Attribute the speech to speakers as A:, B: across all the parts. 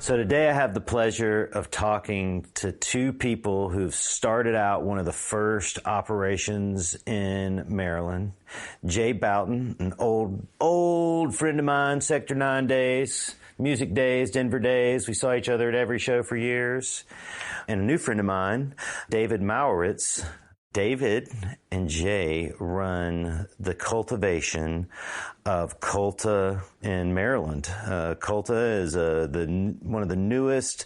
A: So today I have the pleasure of talking to two people who've started out one of the first operations in Maryland. Jay Boughton, an old friend of mine, Sector 9 days, music days, Denver days. We saw each other at every show for years. And a new friend of mine, David Mauritz. David and Jay run the cultivation of Culta in Maryland. Culta is one of the newest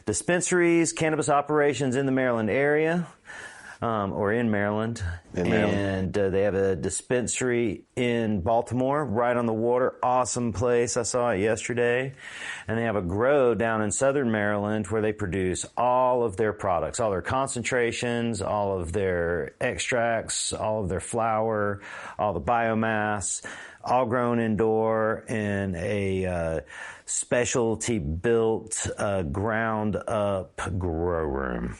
A: dispensaries, cannabis operations in the Maryland area, or in Maryland. And they have a dispensary in Baltimore, right on the water. Awesome place. I saw it yesterday. And they have a grow down in southern Maryland where they produce all of their products, all their concentrations, all of their extracts, all of their flour, all the biomass, all grown indoor in a specialty built, ground up grow room.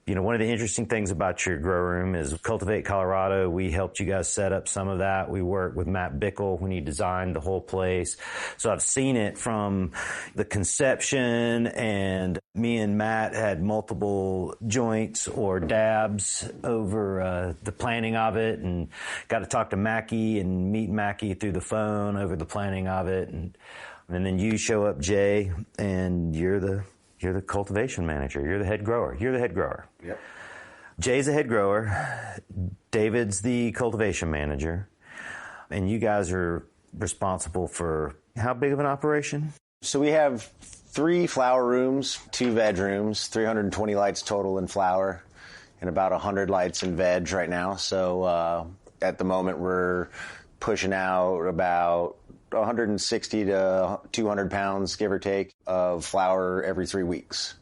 A: You know, one of the interesting things about your grow room is Cultivate Colorado. We helped you guys set up some of that. We worked with Matt Bickle when he designed the whole place. So I've seen it from the conception, and me and Matt had multiple joints or dabs over the planning of it, and got to talk to Mackie and meet Mackie through the phone over the planning of it. And then you show up, Jay, and you're the cultivation manager. You're the head grower.
B: Yep.
A: Jay's the head grower. David's the cultivation manager. And you guys are responsible for how big of an operation?
B: So we have 3 flower rooms, 2 veg rooms, 320 lights total in flower, and about 100 lights in veg right now. So at the moment we're pushing out about 160 to 200 pounds, give or take, of flour every 3 weeks.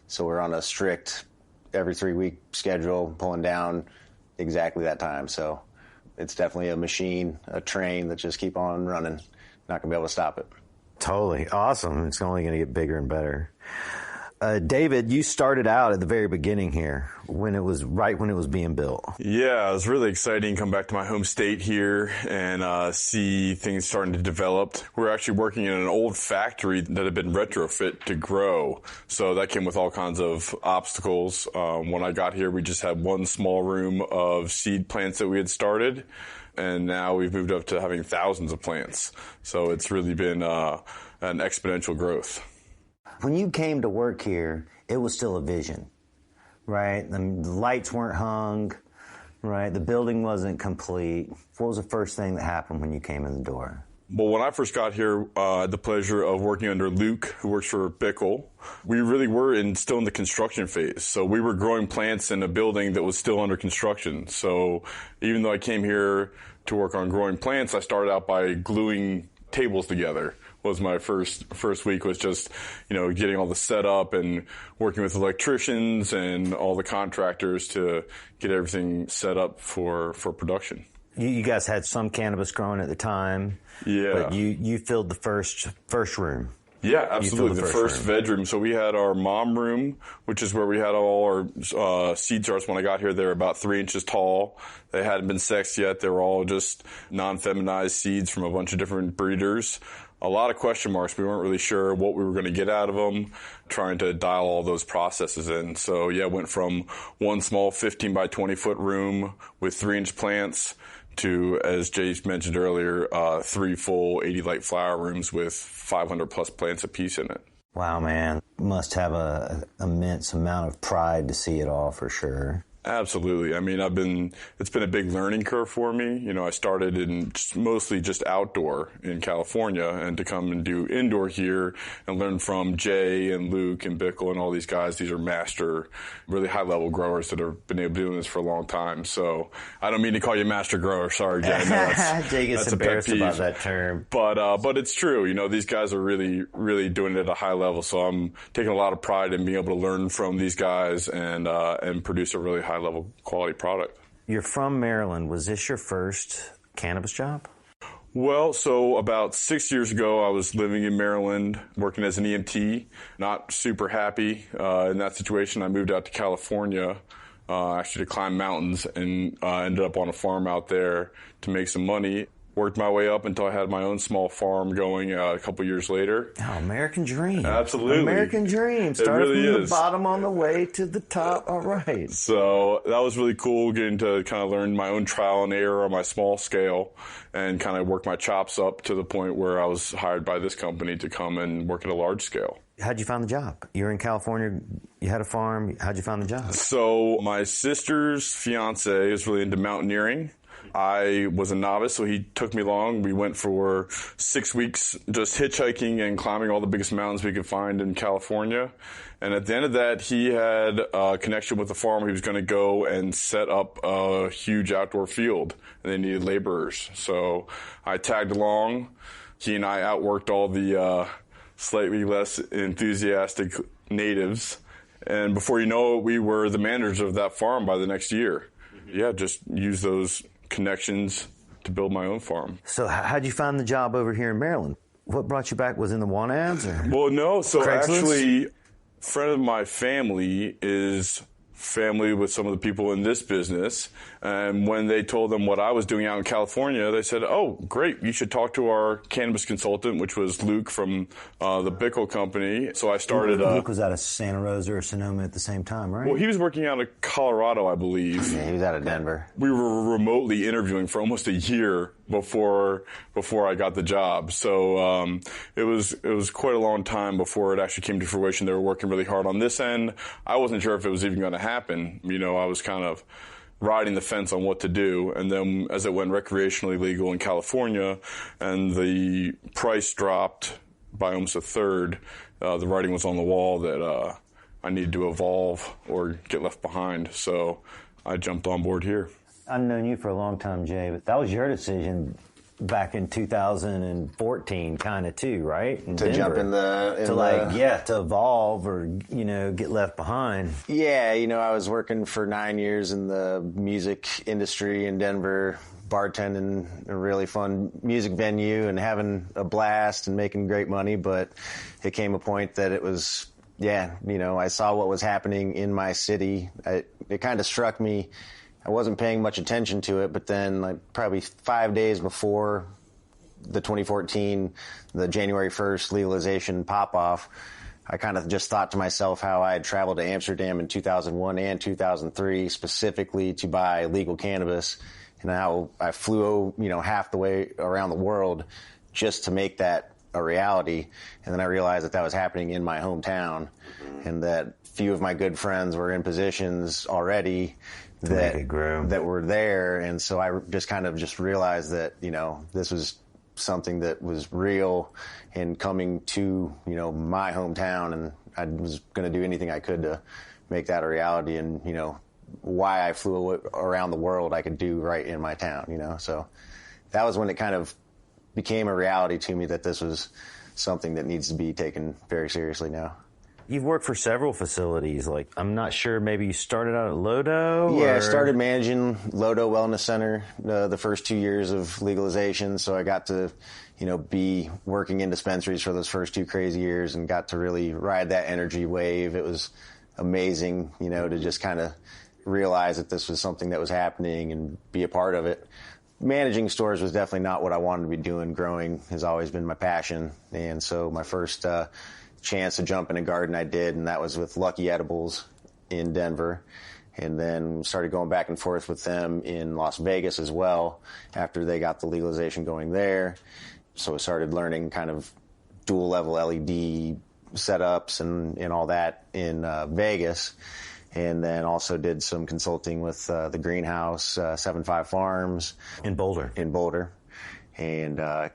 B: So we're on a strict every 3-week schedule, pulling down exactly that time. So it's definitely a machine, a train that just keep on running. Not going to be able to stop it.
A: Totally. Awesome. It's only going to get bigger and better. David, you started out at the very beginning here, when it was being built.
C: Yeah, it was really exciting to come back to my home state here and see things starting to develop. We're actually working in an old factory that had been retrofit to grow. So that came with all kinds of obstacles. When I got here, we just had one small room of seed plants that we had started. And now we've moved up to having thousands of plants. So it's really been an exponential growth.
A: When you came to work here, it was still a vision, right? The lights weren't hung, right? The building wasn't complete. What was the first thing that happened when you came in the door?
C: Well, when I first got here, I had the pleasure of working under Luke, who works for Bickle. We really were still in the construction phase. So we were growing plants in a building that was still under construction. So even though I came here to work on growing plants, I started out by gluing tables together. Was my first week was just, getting all the setup and working with electricians and all the contractors to get everything set up for production.
A: You guys had some cannabis growing at the time.
C: Yeah.
A: But you filled the first room.
C: Yeah, absolutely. The first veg room. So we had our mom room, which is where we had all our seed starts. When I got here, they were about 3 inches tall. They hadn't been sexed yet. They were all just non-feminized seeds from a bunch of different breeders. A lot of question marks. We weren't really sure what we were going to get out of them, trying to dial all those processes in. So, yeah, went from one small 15 by 20 foot room with 3-inch plants to, as Jay mentioned earlier, 3 full 80 light flower rooms with 500 plus plants apiece in it.
A: Wow, man. Must have an immense amount of pride to see it all for sure.
C: Absolutely. I mean, it's been a big learning curve for me. I started in mostly just outdoor in California, and to come and do indoor here and learn from Jay and Luke and Bickle and all these guys. These are master, really high level growers that have been able to do this for a long time. So I don't mean to call you master grower. Sorry, Jay.
A: Jay gets embarrassed about that term.
C: But it's true. These guys are really, really doing it at a high level. So I'm taking a lot of pride in being able to learn from these guys and produce a really high-level quality product.
A: You're from Maryland. Was this your first cannabis job?
C: Well, so about 6 years ago, I was living in Maryland, working as an EMT. Not super happy in that situation. I moved out to California, actually to climb mountains, and ended up on a farm out there to make some money. worked my way up until I had my own small farm going a couple years later.
A: Oh, American dream.
C: Absolutely.
A: American dream. Start
C: really
A: from
C: is.
A: the bottom on the way to the top. All right.
C: So that was really cool, getting to kind of learn my own trial and error on my small scale and kind of work my chops up to the point where I was hired by this company to come and work at a large scale.
A: How'd you find the job? You were in California, you had a farm. How'd you find the job?
C: So my sister's fiance is really into mountaineering. I was a novice, so he took me along. We went for 6 weeks just hitchhiking and climbing all the biggest mountains we could find in California. And at the end of that, he had a connection with a farmer. He was going to go and set up a huge outdoor field, and they needed laborers. So I tagged along. He and I outworked all the slightly less enthusiastic natives. And before you know it, we were the managers of that farm by the next year. Yeah, just use those connections to build my own farm.
A: So how'd you find the job over here in Maryland? What brought you back? Was it in the want ads? Or?
C: Well, no. So
A: Craigslist?
C: actually, a friend of my family is family with some of the people in this business. And when they told them what I was doing out in California, they said, oh, great, you should talk to our cannabis consultant, which was Luke from the Bickle company. So I started...
A: Luke was out of Santa Rosa or Sonoma at the same time, right?
C: Well, he was working out of Colorado, I believe.
B: Yeah, he was out of Denver.
C: We were remotely interviewing for almost a year before I got the job. So it was quite a long time before it actually came to fruition. They were working really hard on this end. I wasn't sure if it was even going to happen. You know, I was kind of riding the fence on what to do. And then as it went recreationally legal in California and the price dropped by almost a third, the writing was on the wall that I needed to evolve or get left behind. So I jumped on board here.
A: I've known you for a long time, Jay, but that was your decision back in 2014 kind of too, right? In
B: To
A: Denver.
B: jump
A: to evolve or, you know, get left behind.
B: Yeah, you know, I was working for 9 years in the music industry in Denver, bartending a really fun music venue and having a blast and making great money. But it came a point that it was, you know, I saw what was happening in my city. It kind of struck me. I wasn't paying much attention to it, but then like probably 5 days before the 2014, the January 1st legalization pop-off, I kind of just thought to myself how I had traveled to Amsterdam in 2001 and 2003 specifically to buy legal cannabis, and how I flew, you know, half the way around the world just to make that a reality. And then I realized that was happening in my hometown, and that few of my good friends were in positions already that were there. And so I just kind of just realized that, you know, this was something that was real and coming to, you know, my hometown, and I was going to do anything I could to make that a reality. And, you know, why I flew around the world I could do right in my town, you know. So that was when it kind of became a reality to me that this was something that needs to be taken very seriously now.
A: You've worked for several facilities. Like, I'm not sure, maybe you started out at Lodo?
B: Yeah,
A: or?
B: I started managing Lodo Wellness Center the first 2 years of legalization. So I got to, you know, be working in dispensaries for those first 2 crazy years and got to really ride that energy wave. It was amazing, you know, to just kind of realize that this was something that was happening and be a part of it. Managing stores was definitely not what I wanted to be doing. Growing has always been my passion. And so my first chance to jump in a garden I did, and that was with Lucky Edibles in Denver, and then started going back and forth with them in Las Vegas as well after they got the legalization going there. So I started learning kind of dual level LED setups and all that in Vegas, and then also did some consulting with the greenhouse 7-5 Farms
A: in Boulder.
B: And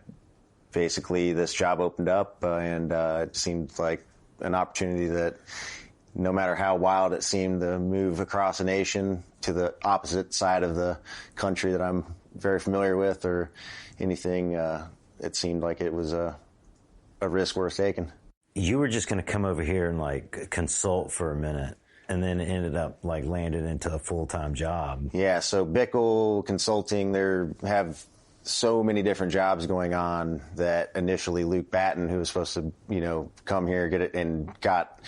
B: basically this job opened up and it seemed like an opportunity that no matter how wild it seemed to move across a nation to the opposite side of the country that I'm very familiar with or anything, it seemed like it was a risk worth taking.
A: You were just going to come over here and like consult for a minute, and then it ended up like landed into a full-time job.
B: Yeah, so Bickle Consulting, they have so many different jobs going on that initially Luke Batten, who was supposed to, you know, come here, get it, and got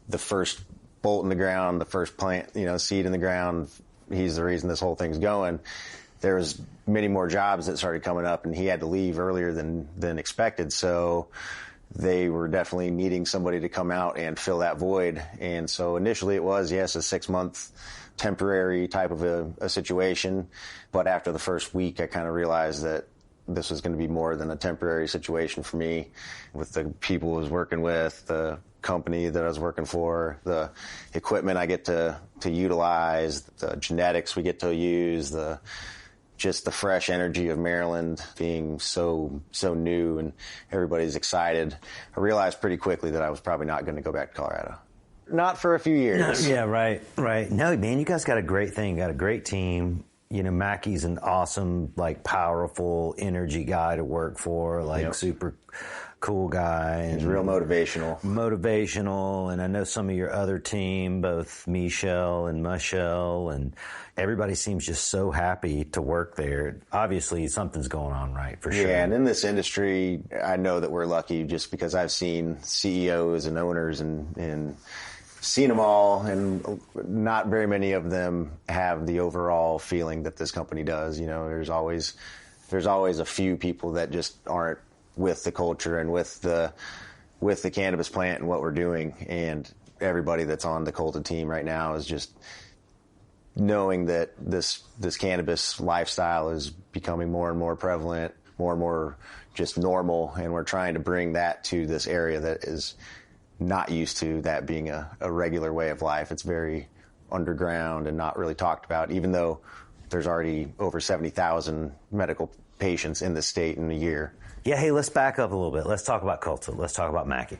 B: the first bolt in the ground, the first plant, you know, seed in the ground. He's the reason this whole thing's going. there was many more jobs that started coming up, and he had to leave earlier than expected. So they were definitely needing somebody to come out and fill that void. And so initially it was, yes, a 6-month temporary type of a situation. But after the first week, I kind of realized that this was going to be more than a temporary situation for me, with the people I was working with, the company that I was working for, the equipment I get to utilize, the genetics we get to use, just the fresh energy of Maryland being so new and everybody's excited. I realized pretty quickly that I was probably not going to go back to Colorado. Not for a few years.
A: Yeah, right. No, man, you guys got a great thing. You got a great team. You know, Mackey's an awesome, like, powerful energy guy to work for, like, super cool guy. And
B: he's real motivational.
A: And I know some of your other team, both Michelle and Michelle, and everybody seems just so happy to work there. Obviously, something's going on right, for sure.
B: Yeah, and in this industry, I know that we're lucky just because I've seen CEOs and owners and seen them all, and not very many of them have the overall feeling that this company does. You know, there's always a few people that just aren't with the culture and with the cannabis plant and what we're doing. And everybody that's on the Culta team right now is just knowing that this cannabis lifestyle is becoming more and more prevalent, more and more just normal, and we're trying to bring that to this area that is not used to that being a regular way of life. It's very underground and not really talked about, even though there's already over 70,000 medical patients in the state in a year.
A: Yeah, hey, let's back up a little bit. Let's talk about Culta. Let's talk about Mackey,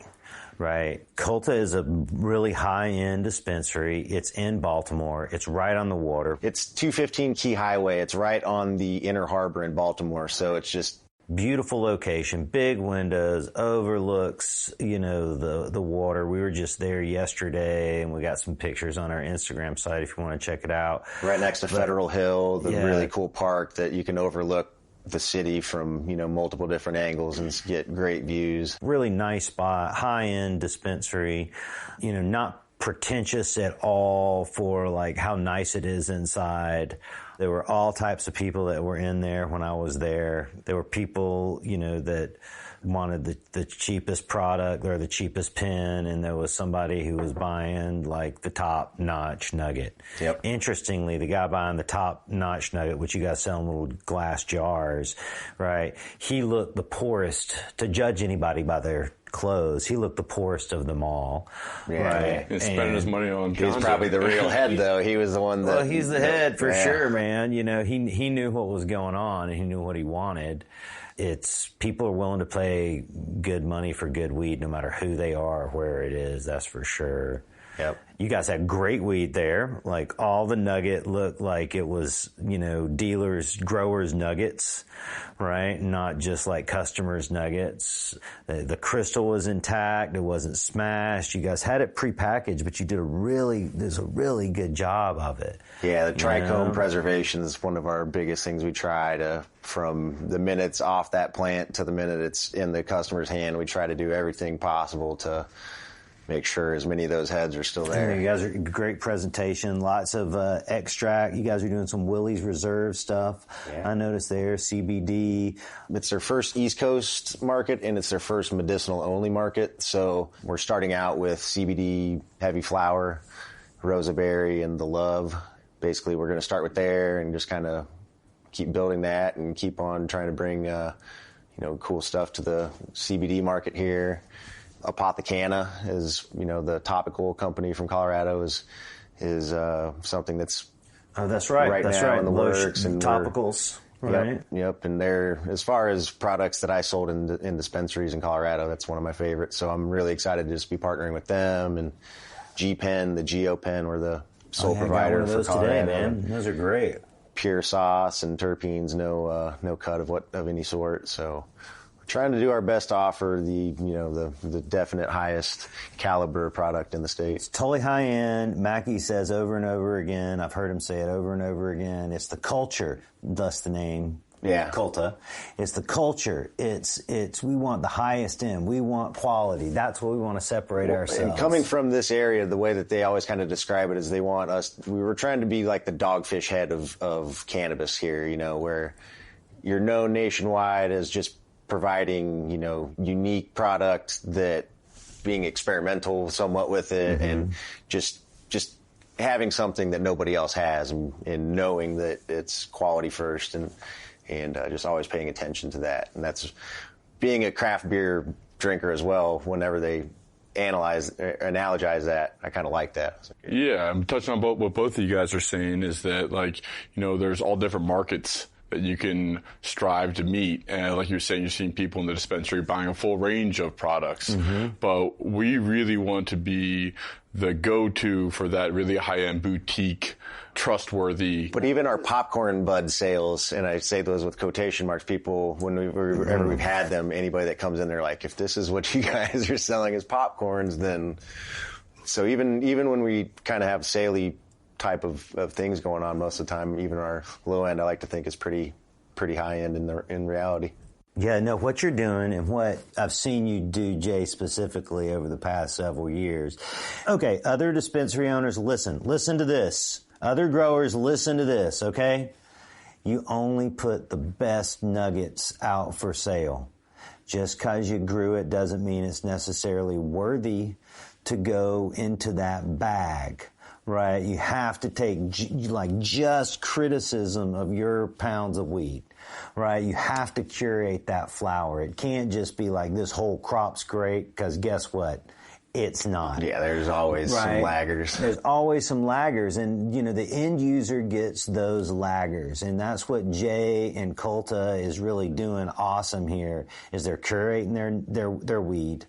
A: right? Culta is a really high-end dispensary. It's in Baltimore. It's right on the water.
B: It's 215 Key Highway. It's right on the Inner Harbor in Baltimore, so it's just
A: beautiful location, big windows, overlooks, you know, the water. We were just there yesterday, and we got some pictures on our Instagram site if you want to check it out.
B: Right next to Federal Hill, the really cool park that you can overlook the city from, you know, multiple different angles and get great views.
A: Really nice spot, high-end dispensary, you know, not pretentious at all for like how nice it is inside. There were all types of people that were in there when I was there. There were people, you know, that wanted the cheapest product or the cheapest pen, and there was somebody who was buying like the top-notch nugget.
B: Yep.
A: Interestingly, the guy buying the top-notch nugget, which you guys sell in little glass jars, right? He looked the poorest, to judge anybody by their clothes. He looked the poorest of them all.
B: Yeah.
A: Right.
C: He's spending his money on
B: He was probably the real head, though. He was the one that...
A: Well, he's the head for sure, man. You know, he knew what was going on, and he knew what he wanted. It's people are willing to pay good money for good weed, no matter who they are or where it is. That's for sure.
B: Yep.
A: You guys had great weed there. Like, all the nugget looked like it was, you know, dealers, growers' nuggets, right? Not just like customers' nuggets. The crystal was intact. It wasn't smashed. You guys had it prepackaged, but you did a really good job of it.
B: Yeah, the trichome preservation is one of our biggest things we try to, from the minute it's off that plant to the minute it's in the customer's hand, we try to do everything possible to make sure as many of those heads are still there.
A: You guys are great presentation, lots of extract. You guys are doing some Willie's Reserve stuff. Yeah. I noticed there, CBD.
B: It's their first East Coast market, and it's their first medicinal-only market. So we're starting out with CBD, heavy flower, Rosa Berry, and the Love. Basically, we're going to start with there and just kind of keep building that and keep on trying to bring, cool stuff to the CBD market here. Apothecana is, the topical company from Colorado is something that's
A: that's right
B: now in the works, and
A: topicals, right?
B: Yep. And they're, as far as products that I sold in dispensaries in Colorado, that's one of my favorites. So I'm really excited to just be partnering with them, and G-Pen, the Geo-Pen, we're the sole provider for Colorado.
A: Today, man. Those are great.
B: Pure sauce and terpenes, no cut of any sort. So trying to do our best to offer the definite highest caliber product in the state.
A: It's totally high end. Mackey says over and over again, I've heard him say it over and over again, it's the culture, thus the name Culta. It's the culture. It's we want the highest end. We want quality. That's what we want to separate ourselves.
B: And coming from this area, the way that they always kind of describe it is they want us, we were trying to be like the dogfish head of cannabis here, you know, where you're known nationwide as just providing, you know, unique product that being experimental somewhat with it and just having something that nobody else has and knowing that it's quality first and just always paying attention to that. And that's being a craft beer drinker as well. Whenever they analogize that, I kind of like that.
C: Yeah, I'm touching on what both of you guys are saying is that, like, you know, there's all different markets that you can strive to meet. And like you were saying, you're seeing people in the dispensary buying a full range of products. But we really want to be the go-to for that really high-end boutique, trustworthy.
B: But even our popcorn bud sales, and I say those with quotation marks, people, whenever we've had them, anybody that comes in, they're like, if this is what you guys are selling as popcorns, then... So even when we kind of have saley type of things going on, most of the time, even our low end, I like to think is pretty high end in reality.
A: Yeah, no, what you're doing and what I've seen you do, Jay, specifically over the past several years. Okay, other dispensary owners, listen to this. Other growers, listen to this, okay? You only put the best nuggets out for sale. Just because you grew it doesn't mean it's necessarily worthy to go into that bag. Right, you have to take just criticism of your pounds of weed, right? You have to curate that flower. It can't just be like this whole crop's great because guess what? It's not.
B: Yeah, there's always some laggers.
A: There's always some laggers, and you know the end user gets those laggers, and that's what Jay and Culta is really doing awesome here. Is they're curating their weed.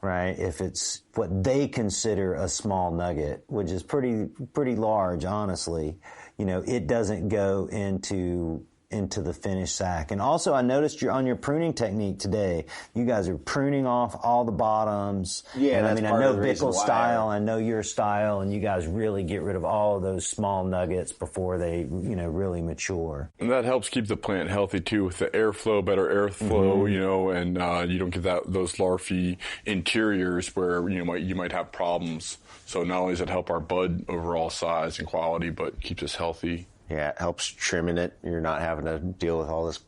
A: Right, if it's what they consider a small nugget, which is pretty large, honestly, you know, it doesn't go into the finished sack. And also, I noticed you're on your pruning technique today. You guys are pruning off all the bottoms.
B: Yeah,
A: and
B: that's
A: I mean, I know Bickle's style, I know your style, and you guys really get rid of all of those small nuggets before they, you know, really mature.
C: And that helps keep the plant healthy too, with the airflow, better airflow, you know, and you don't get those larvae interiors where you might have problems. So not only does it help our bud overall size and quality, but keeps us healthy.
B: Yeah, it helps trimming it. You're not having to deal with all this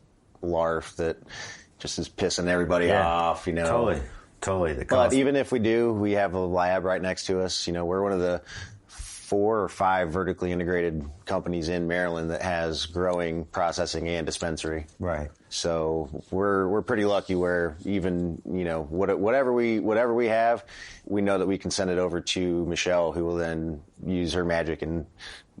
B: larf that just is pissing everybody off, you know.
A: Totally.
B: But even if we do, we have a lab right next to us. You know, we're one of the 4 or 5 vertically integrated companies in Maryland that has growing, processing, and dispensary.
A: Right.
B: So we're pretty lucky where even, you know, whatever we have, we know that we can send it over to Michelle, who will then use her magic and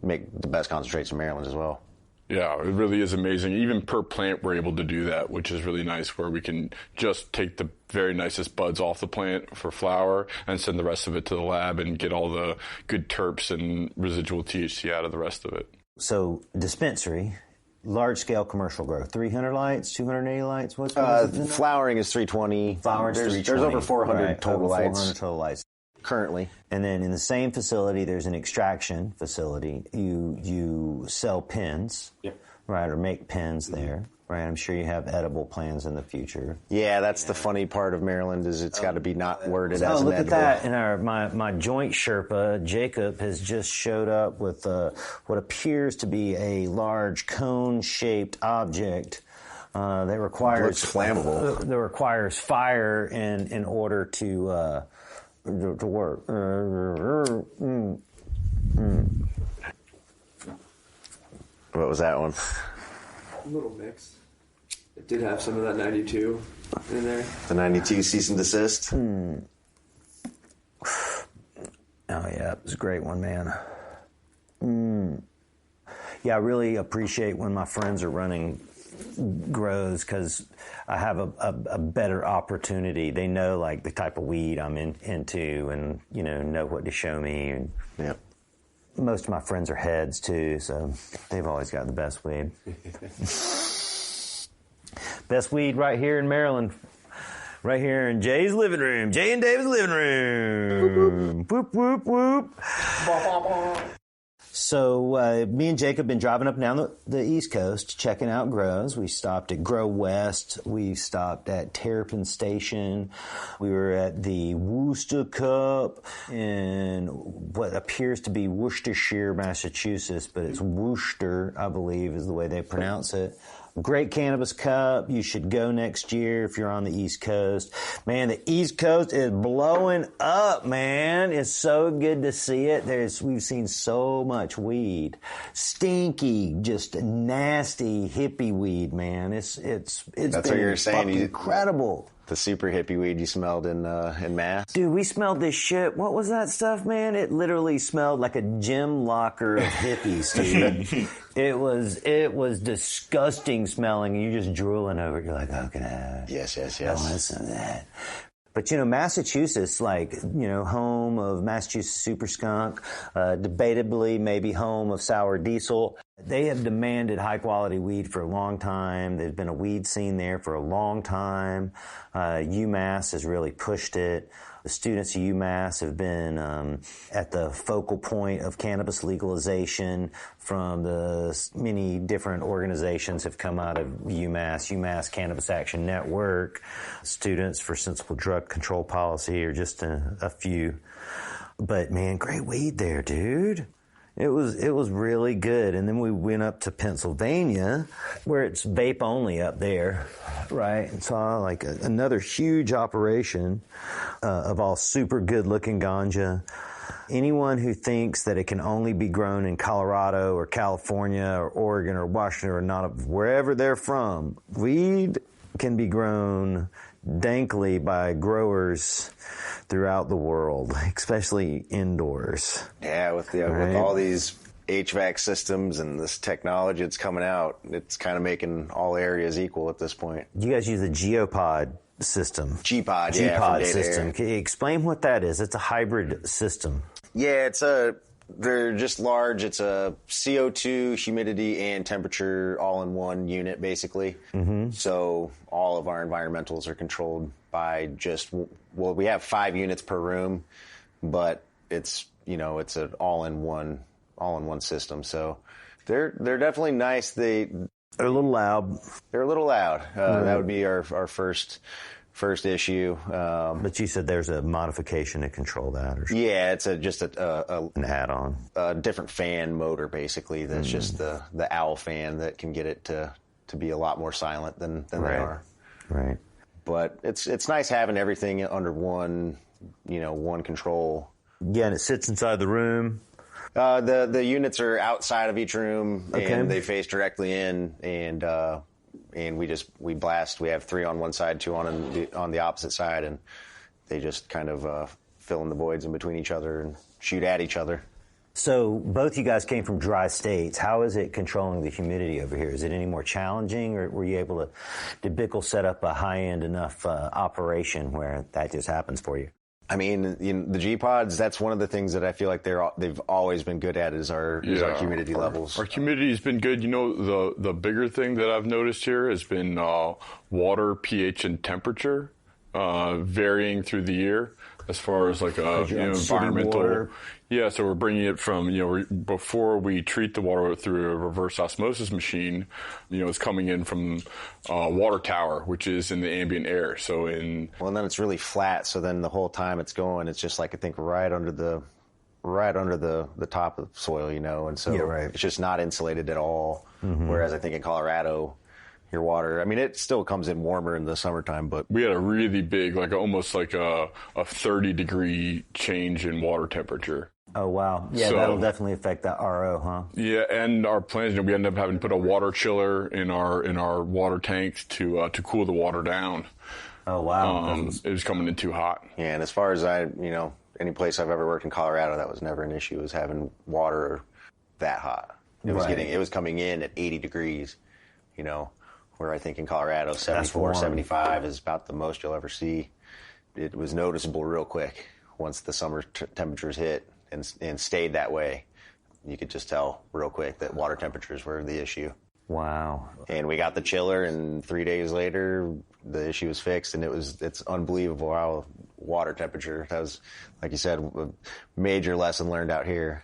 B: make the best concentrates in Maryland as well.
C: Yeah, it really is amazing. Even per plant, we're able to do that, which is really nice, where we can just take the very nicest buds off the plant for flower and send the rest of it to the lab and get all the good terps and residual THC out of the rest of it.
A: So dispensary, large-scale commercial growth, 300 lights, 280 lights? What's
B: flowering is 320.
A: Flowering is 320.
B: There's over 400 total lights.
A: 400 total lights.
B: Currently.
A: And then in the same facility, there's an extraction facility. You sell pens, right, or make pens there, right? I'm sure you have edible plans in the future.
B: Yeah, that's the funny part of Maryland is it's got to be not worded as an edible.
A: Look at that. And my joint Sherpa, Jacob, has just showed up with what appears to be a large cone-shaped object that requires...
B: Looks flammable.
A: That requires fire in order to work.
B: What was that one?
D: A little mix. It did have some of that 92 in there.
B: The 92 cease and desist?
A: Oh, yeah, it was a great one, man. Yeah, I really appreciate when my friends are running grows because I have a better opportunity. They know like the type of weed I'm into and, you know what to show me. And
B: yep.
A: Most of my friends are heads too, so they've always got the best weed. Best weed right here in Maryland. Right here in Jay's living room. Jay and Dave's living room. Whoop, whoop, whoop. So me and Jake have been driving up and down the East Coast, checking out grows. We stopped at Grow West. We stopped at Terrapin Station. We were at the Worcester Cup in what appears to be Worcestershire, Massachusetts, but it's Worcester, I believe, is the way they pronounce it. Great Cannabis Cup. You should go next year if you're on the East Coast. Man, the East Coast is blowing up, man. It's so good to see it. We've seen so much weed. Stinky, just nasty hippie weed, man. It's
B: That's
A: been
B: what you're saying.
A: Incredible.
B: The super hippie weed you smelled in Mass?
A: Dude, we smelled this shit. What was that stuff, man? It literally smelled like a gym locker of hippies, dude. It was disgusting smelling. You're just drooling over it. You're like, oh, can I have it?
B: Yes.
A: I want some of that. But, Massachusetts, home of Massachusetts Super Skunk, debatably maybe home of Sour Diesel. They have demanded high-quality weed for a long time. There's been a weed scene there for a long time. UMass has really pushed it. The students of UMass have been at the focal point of cannabis legalization from the many different organizations have come out of UMass Cannabis Action Network, Students for Sensible Drug Control Policy, or just a few. But, man, great weed there, dude. It was really good. And then we went up to Pennsylvania, where it's vape only up there, right? And saw another huge operation of all super good looking ganja. Anyone who thinks that it can only be grown in Colorado or California or Oregon or Washington or not wherever they're from, weed can be grown dankly by growers throughout the world, especially indoors.
B: Yeah, with all these HVAC systems and this technology that's coming out, it's kind of making all areas equal at this point.
A: You guys use the Geopod system.
B: G-Pod
A: system. Can you explain what that is? It's a hybrid system.
B: Yeah, they're just large. It's a CO2, humidity, and temperature all-in-one unit, basically. Mm-hmm. So all of our environmentals are controlled by we have 5 units per room, but it's an all-in-one system. So they're definitely nice. They're
A: a little loud.
B: They're a little loud. That would be our first issue.
A: But you said there's a modification to control that, or something.
B: Yeah, it's an
A: add-on,
B: a different fan motor, basically. That's just the owl fan that can get it to be a lot more silent than they are.
A: Right.
B: But it's nice having everything under one control.
A: Yeah, and it sits inside the room.
B: The units are outside of each room,
A: okay,
B: and they face directly in, and we blast. We have 3 on one side, 2 on the opposite side, and they just kind of fill in the voids in between each other and shoot at each other.
A: So both you guys came from dry states. How is it controlling the humidity over here? Is it any more challenging, or were you able did Bickle set up a high-end enough operation where that just happens for you?
B: I mean, the G-Pods, that's one of the things that I feel like they've always been good at is our humidity levels.
C: Our humidity's been good. The bigger thing that I've noticed here has been water, pH, and temperature varying through the year as far as environmental. Water. Yeah, so we're bringing it from, before we treat the water through a reverse osmosis machine, it's coming in from water tower, which is in the ambient air. And
B: then it's really flat. So then the whole time it's going, it's just I think right under the top of the soil, and so it's just not insulated at all. Mm-hmm. Whereas I think in Colorado, your water, it still comes in warmer in the summertime, but
C: we had a really big, almost like a 30-degree change in water temperature.
A: Oh, wow. Yeah, so that'll definitely affect that RO, huh?
C: Yeah, and our plans, we end up having to put a water chiller in our water tanks to cool the water down.
A: Oh, wow.
C: It was coming in too hot.
B: Yeah, and as far as any place I've ever worked in Colorado, that was never an issue, was having water that hot. It was coming in at 80 degrees, where I think in Colorado, 74, 75 is about the most you'll ever see. It was noticeable real quick once the summer temperatures hit and stayed that way. You could just tell real quick that water temperatures were the issue.
A: Wow.
B: And we got the chiller, and 3 days later, the issue was fixed, and it's unbelievable how water temperature, that was, like you said, a major lesson learned out here,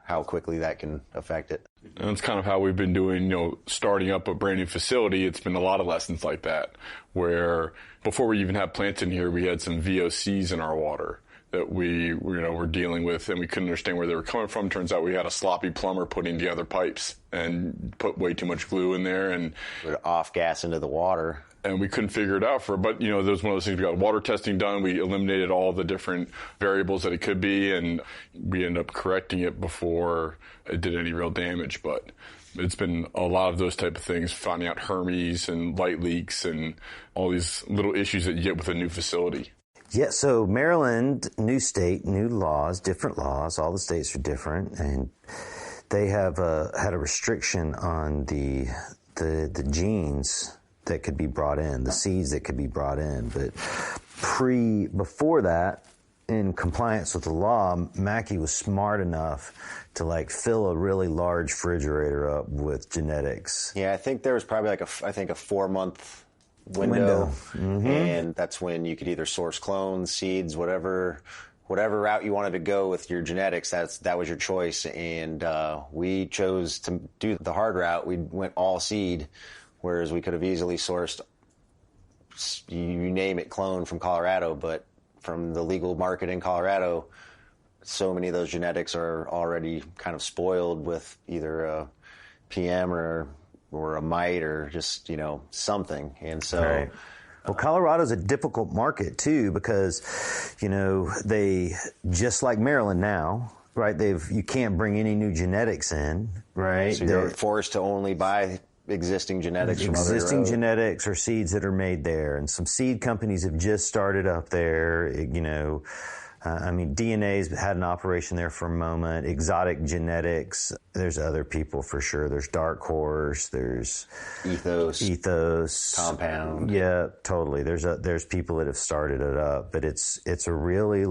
B: how quickly that can affect it.
C: And that's kind of how we've been doing, starting up a brand new facility. It's been a lot of lessons like that, where before we even had plants in here, we had some VOCs in our water that we were dealing with, and we couldn't understand where they were coming from. Turns out we had a sloppy plumber putting together pipes and put way too much glue in there and
B: would off gas into the water.
C: And we couldn't figure it out but there was one of those things. We got water testing done. We eliminated all the different variables that it could be, and we ended up correcting it before it did any real damage. But it's been a lot of those type of things, finding out Hermes and light leaks and all these little issues that you get with a new facility.
A: Yeah, so Maryland, new state, new laws, different laws. All the states are different, and they have had a restriction on the genes that could be brought in, the seeds that could be brought in. But before that, in compliance with the law, Mackey was smart enough to fill a really large refrigerator up with genetics.
B: Yeah, I think there was probably a 4-month window. Mm-hmm. And that's when you could either source clones, seeds, whatever route you wanted to go with your genetics. That was your choice. And we chose to do the hard route. We went all seed, whereas we could have easily sourced, you name it, clone from Colorado. But from the legal market in Colorado, so many of those genetics are already kind of spoiled with either a PM or a mite or just, something. And so...
A: Right. Well, Colorado's a difficult market, too, because, they, just like Maryland now, right, you can't bring any new genetics in, right?
B: So you're forced to only buy existing genetics from
A: existing genetics or seeds that are made there. And some seed companies have just started up there, DNA's had an operation there for a moment. Exotic Genetics. There's other people for sure. There's Dark Horse. There's Ethos.
B: Compound.
A: Yeah, totally. There's people that have started it up, but it's a really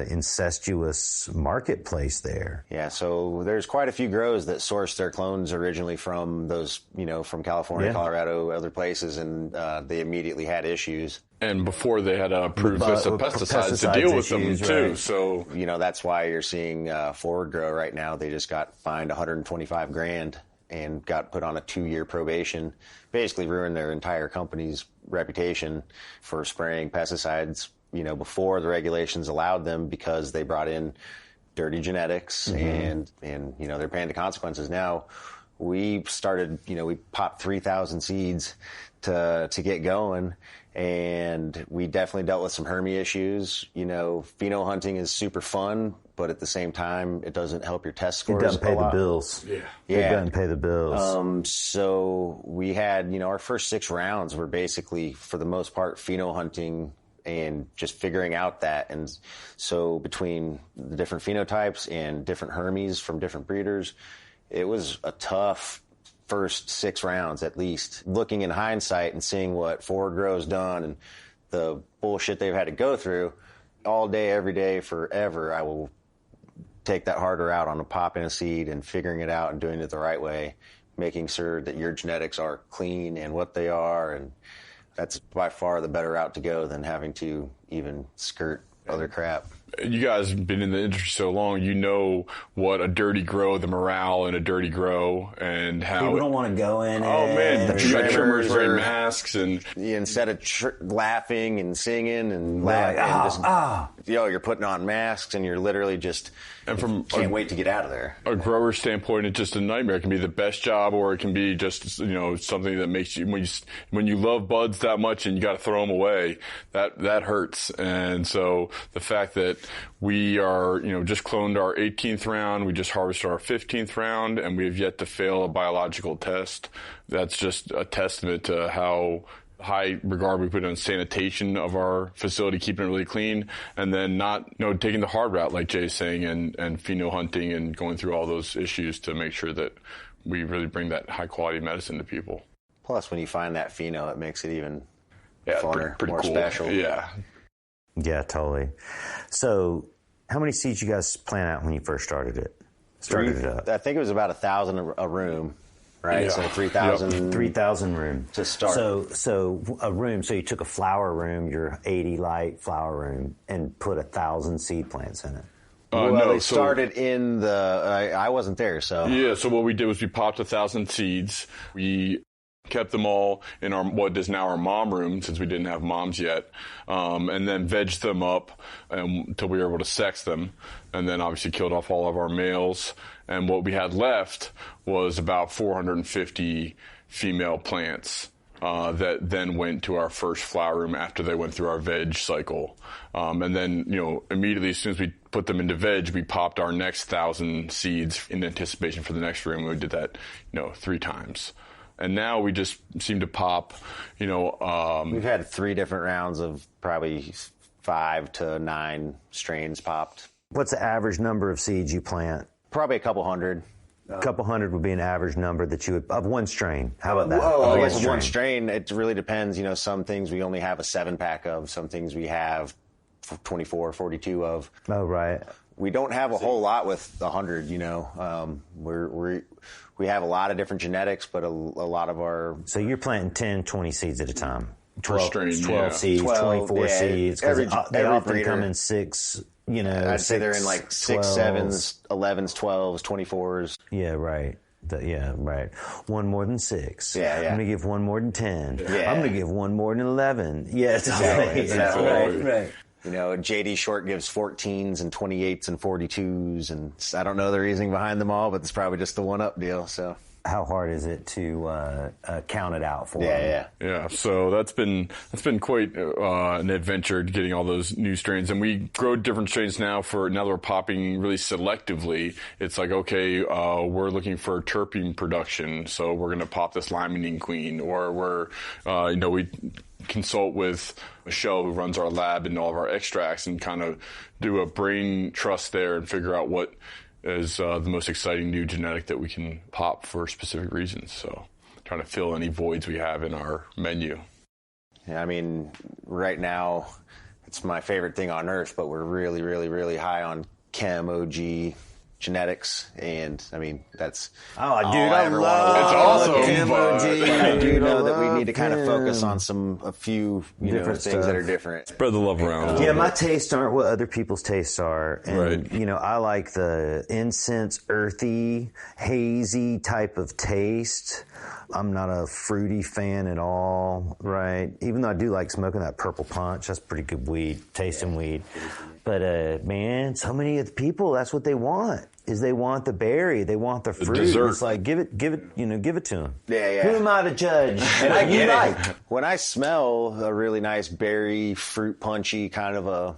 A: incestuous marketplace there.
B: Yeah. So there's quite a few grows that source their clones originally from those, from California, Colorado, other places, and they immediately had issues.
C: And before they had approved list of pesticides to deal with them too. Right. So
B: that's why you're seeing Forward Grow right now. They just got fined $125,000 and got put on a 2-year probation. Basically ruined their entire company's reputation for spraying pesticides. Before the regulations allowed them because they brought in dirty genetics, and they're paying the consequences now. We started. We popped 3,000 seeds to get going. And we definitely dealt with some Hermy issues. Pheno hunting is super fun, but at the same time, it doesn't help your test scores.
A: It doesn't pay the bills.
B: Yeah.
A: It doesn't pay the bills.
B: So we had, our first 6 rounds were basically, for the most part, pheno hunting and just figuring out that. And so between the different phenotypes and different Hermes from different breeders, it was a tough first 6 rounds, at least. Looking in hindsight and seeing what Forward Grow's done and the bullshit they've had to go through all day, every day, forever, I will take that harder out on popping a seed and figuring it out and doing it the right way, making sure that your genetics are clean and what they are. And that's by far the better route to go than having to even skirt other crap.
C: You guys have been in the industry so long, you know what a dirty grow, the morale in a dirty grow, and how
A: people don't want to go in.
C: Oh man, the trimmers wearing masks, and
B: instead of laughing and singing and laughing, you're putting on masks and you're literally just can't wait to get out of there.
C: A grower standpoint, it's just a nightmare. It can be the best job, or it can be just something that makes you when you love buds that much and you got to throw them away. That hurts, and so the fact that we are, just cloned our 18th round. We just harvested our 15th round, and we have yet to fail a biological test. That's just a testament to how high regard we put on sanitation of our facility, keeping it really clean, and then not, taking the hard route, like Jay's saying, and pheno hunting and going through all those issues to make sure that we really bring that high quality medicine to people.
B: Plus, when you find that pheno, it makes it even funner,
C: pretty
B: more
C: cool.
B: special.
C: Yeah.
A: Yeah, totally. So, how many seeds you guys plant out when you first started it?
B: I think it was about 1,000 a room, right?
A: Yeah.
B: So 3,000.
A: Yep. 3,000 room
B: to start.
A: So a room. So you took a flower room, your 80 light flower room, and put 1,000 seed plants in it.
B: Well, they started in the. I wasn't there, so
C: yeah. So what we did was we popped 1,000 seeds. We kept them all in our what is now our mom room, since we didn't have moms yet, and then vegged them up until we were able to sex them, and then obviously killed off all of our males. And what we had left was about 450 female plants that then went to our first flower room after they went through our veg cycle. And then, immediately as soon as we put them into veg, we popped our next 1,000 seeds in anticipation for the next room. We did that, 3 times. And now we just seem to pop,
B: we've had 3 different rounds of probably 5 to 9 strains popped.
A: What's the average number of seeds you plant?
B: Probably a couple hundred.
A: A couple hundred would be an average number that you would, of one strain. How about that?
B: I guess one strain, it really depends. Some things we only have a 7-pack of, some things we have 24, 42 of.
A: Oh, right.
B: We don't have a whole lot with 100, we have a lot of different genetics, but a lot of our...
A: So you're planting 10, 20 seeds at a time.
C: 12
A: seeds, 24 seeds. They often
B: breeder
A: come in 6,
B: I'd say they're in like 6, 7s, 11s, 12s, 24s.
A: Yeah, right. Right. One more than 6.
B: Yeah.
A: I'm going to give one more than 10.
B: Yeah.
A: I'm going to give one more than 11. Yes.
B: Exactly.
A: Right.
B: JD Short gives 14s and 28s and 42s, and I don't know the reasoning behind them all, but it's probably just the one-up deal, so...
A: How hard is it to count it out for them?
C: Yeah. So that's been quite an adventure getting all those new strains, and we grow different strains now. Now that we're popping really selectively, it's like, okay, we're looking for terpene production, so we're going to pop this limonene queen, or we consult with Michelle, who runs our lab and all of our extracts, and kind of do a brain trust there and figure out what is the most exciting new genetic that we can pop for specific reasons. So trying to fill any voids we have in our menu.
B: Yeah, right now it's my favorite thing on earth, but we're really, really, really high on chem OG genetics, and that's
A: I love
C: it's awesome.
A: chem OG.
B: I do know that we need to kind of focus on a few different things that are different.
C: Spread the love around.
A: Yeah, my tastes aren't what other people's tastes are. And,
C: right.
A: I like the incense, earthy, hazy type of taste. I'm not a fruity fan at all, right? Even though I do like smoking that purple punch. That's pretty good weed, tasting weed. But, man, so many of the people, that's what they want. Is they want the berry, they want the fruit.
C: Dessert.
A: It's like give it to them.
B: Yeah.
A: Who am I to judge?
B: And I get it. When I smell a really nice berry, fruit punchy kind of a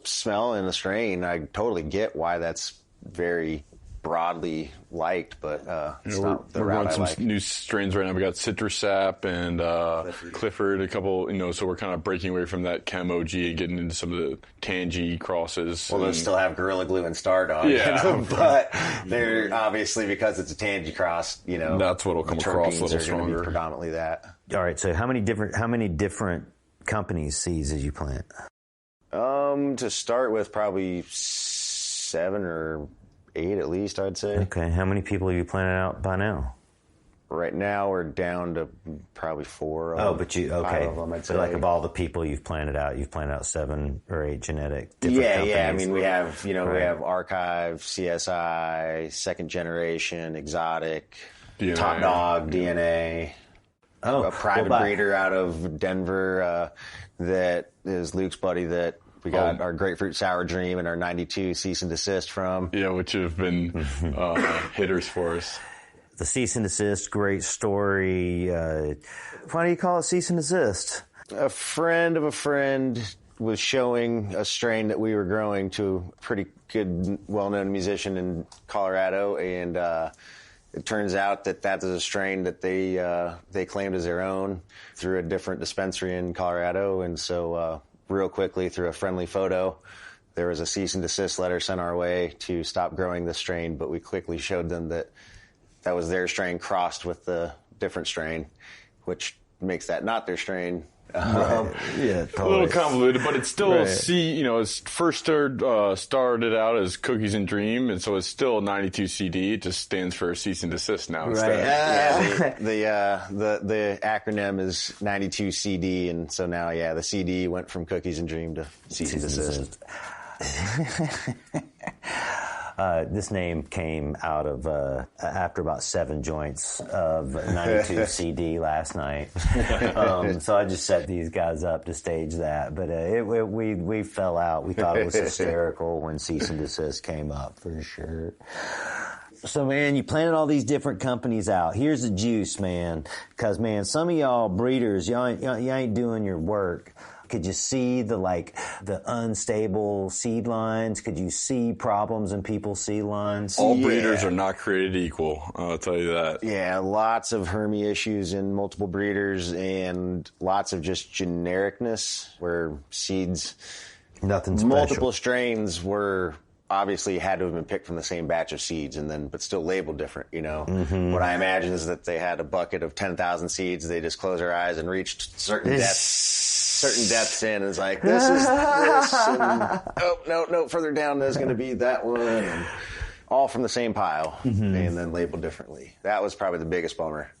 B: smell in a strain, I totally get why that's very broadly liked, but it's not the route I like.
C: We're running some new strains right now. We got Citrus Sap and Clifford, a couple, so we're kind of breaking away from that chem OG and getting into some of the Tangy crosses.
B: Well, those still have Gorilla Glue and Stardog.
C: Yeah.
B: But they're obviously, because it's a Tangy cross,
C: that's what'll come across a little stronger.
B: Predominantly that.
A: All right, so how many different companies' seeds did you plant?
B: To start with, probably 7 or 8 at least, I'd say.
A: Okay, how many people have you planted out by now?
B: Right now, we're down to probably 4.
A: But 5 of them, I'd say. So like of all the people you've planted out 7 or 8 genetic different companies.
B: Yeah. We have, we have Archive, CSI, Second Generation, Exotic,
C: DNA.
B: Top Dog, DNA. A private breeder out of Denver that is Luke's buddy that we got our Grapefruit Sour Dream and our 92 cease and desist from.
C: Yeah, which have been hitters for us.
A: The cease and desist, great story. Why do you call it cease and desist?
B: A friend of a friend was showing a strain that we were growing to a pretty good, well-known musician in Colorado, and it turns out that is a strain that they claimed as their own through a different dispensary in Colorado, and so real quickly, through a friendly photo, there was a cease and desist letter sent our way to stop growing the strain, but we quickly showed them that was their strain crossed with the different strain, which makes that not their strain.
A: Yeah, totally.
C: A little convoluted, but it's still it's first started out as Cookies and Dream, and so it's still 92 CD. It just stands for cease and desist now.
A: Right.
B: The acronym is 92 CD, and so now the CD went from Cookies and Dream to cease and desist.
A: This name came out of after about 7 joints of 92 CD last night. So I just set these guys up to stage that. But we fell out. We thought it was hysterical when cease and desist came up, for sure. So, man, you planted all these different companies out. Here's the juice, man. Because, man, some of y'all breeders, y'all ain't doing your work. Could you see the unstable seed lines? Could you see problems in people's seed lines?
C: All breeders are not created equal, I'll tell you that.
B: Yeah, lots of Hermy issues in multiple breeders and lots of just genericness where seeds,
A: nothing special.
B: Multiple strains were obviously had to have been picked from the same batch of seeds but still labeled different, you know. Mm-hmm. What I imagine is that they had a bucket of 10,000 seeds. They just closed their eyes and reached certain depths in, and it's like, this is this, and no, further down there's going to be that one, and all from the same pile, and then labeled differently. That was probably the biggest bummer.